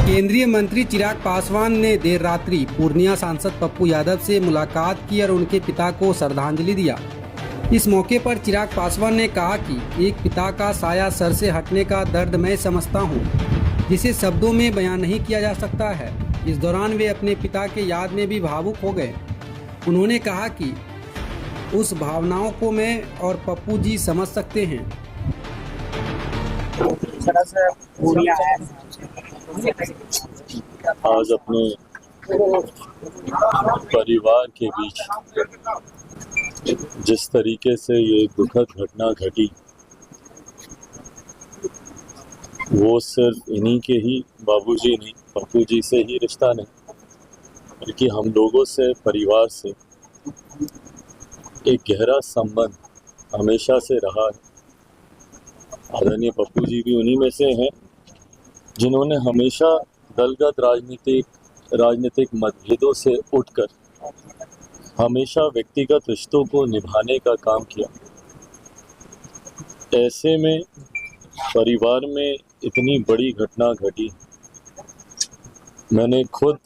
केंद्रीय मंत्री चिराग पासवान ने देर रात्रि पूर्णिया सांसद पप्पू यादव से मुलाकात की और उनके पिता को श्रद्धांजलि दिया। इस मौके पर चिराग पासवान ने कहा कि एक पिता का साया सर से हटने का दर्द मैं समझता हूं, जिसे शब्दों में बयान नहीं किया जा सकता है। इस दौरान वे अपने पिता के याद में भी भावुक हो गए। उन्होंने कहा कि उस भावनाओं को मैं और पप्पू जी समझ सकते हैं। आज अपने परिवार के बीच जिस तरीके से ये दुखद घटना घटी, वो सिर्फ इन्हीं के ही बाबूजी नहीं, पप्पू जी से ही रिश्ता नहीं, बल्कि हम लोगों से, परिवार से एक गहरा संबंध हमेशा से रहा है। आदरणीय पप्पू जी भी उन्हीं में से हैं जिन्होंने हमेशा दलगत राजनीतिक मतभेदों से उठकर हमेशा व्यक्तिगत रिश्तों को निभाने का काम किया। ऐसे में परिवार में इतनी बड़ी घटना घटी। मैंने खुद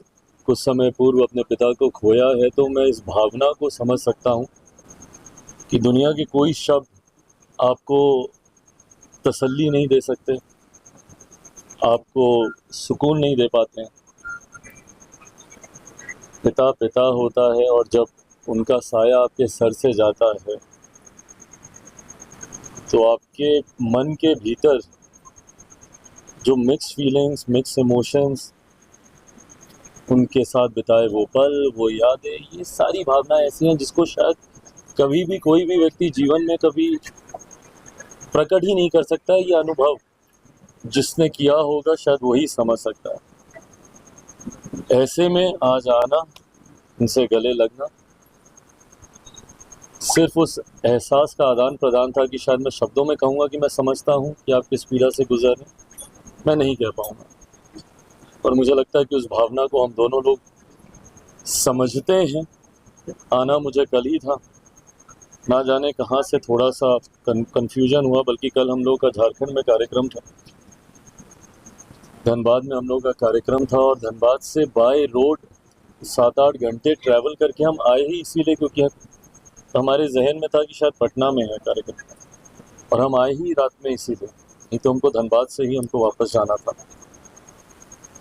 कुछ समय पूर्व अपने पिता को खोया है, तो मैं इस भावना को समझ सकता हूँ कि दुनिया के कोई शब्द आपको तसल्ली नहीं दे सकते, आपको सुकून नहीं दे पाते हैं। पिता पिता होता है और जब उनका साया आपके सर से जाता है तो आपके मन के भीतर जो मिक्स फीलिंग्स, मिक्स इमोशंस, उनके साथ बिताए वो पल, वो यादें, ये सारी भावनाएं ऐसी हैं जिसको शायद कभी भी कोई भी व्यक्ति जीवन में कभी प्रकट ही नहीं कर सकता है। ये अनुभव जिसने किया होगा शायद वही समझ सकता है। ऐसे में आज आना, इनसे गले लगना, सिर्फ उस एहसास का आदान प्रदान था कि शायद मैं शब्दों में कहूँगा कि मैं समझता हूँ कि आप किस पीड़ा से गुजर रहे हैं, मैं नहीं कह पाऊँगा। पर मुझे लगता है कि उस भावना को हम दोनों लोग समझते हैं। आना मुझे कल ही था, ना जाने कहाँ से थोड़ा सा कन्फ्यूजन हुआ, बल्कि कल हम लोग का झारखंड में कार्यक्रम था, धनबाद में हम लोग का कार्यक्रम था और धनबाद से बाय रोड 7-8 घंटे ट्रैवल करके हम आए ही इसीलिए क्योंकि हमारे जहन में था कि शायद पटना में है कार्यक्रम, और हम आए ही रात में इसीलिए, नहीं तो हमको धनबाद से ही हमको वापस जाना था।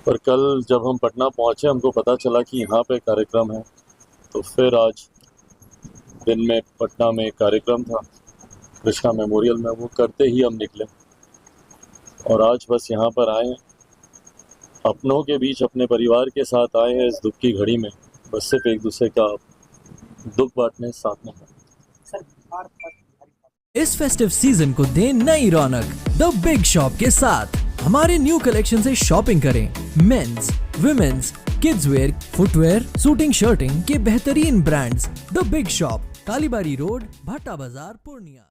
पर कल जब हम पटना पहुँचे हमको पता चला कि यहाँ पे कार्यक्रम है, तो फिर आज दिन में पटना में कार्यक्रम था कृष्णा मेमोरियल में, वो करते ही हम निकले और आज बस यहाँ पर आए हैं, अपनों के बीच अपने परिवार के साथ आए हैं इस दुख की घड़ी में, बस सिर्फ एक दूसरे का दुख बांटने, साथ में। इस फेस्टिव सीजन को दें नई रौनक द बिग शॉप के साथ। हमारे न्यू कलेक्शन से शॉपिंग करें। Men's, women's, kids wear, footwear, suiting, shirting के बेहतरीन brands. The big shop, Kalibari road, Bhata Bazar, Purnia.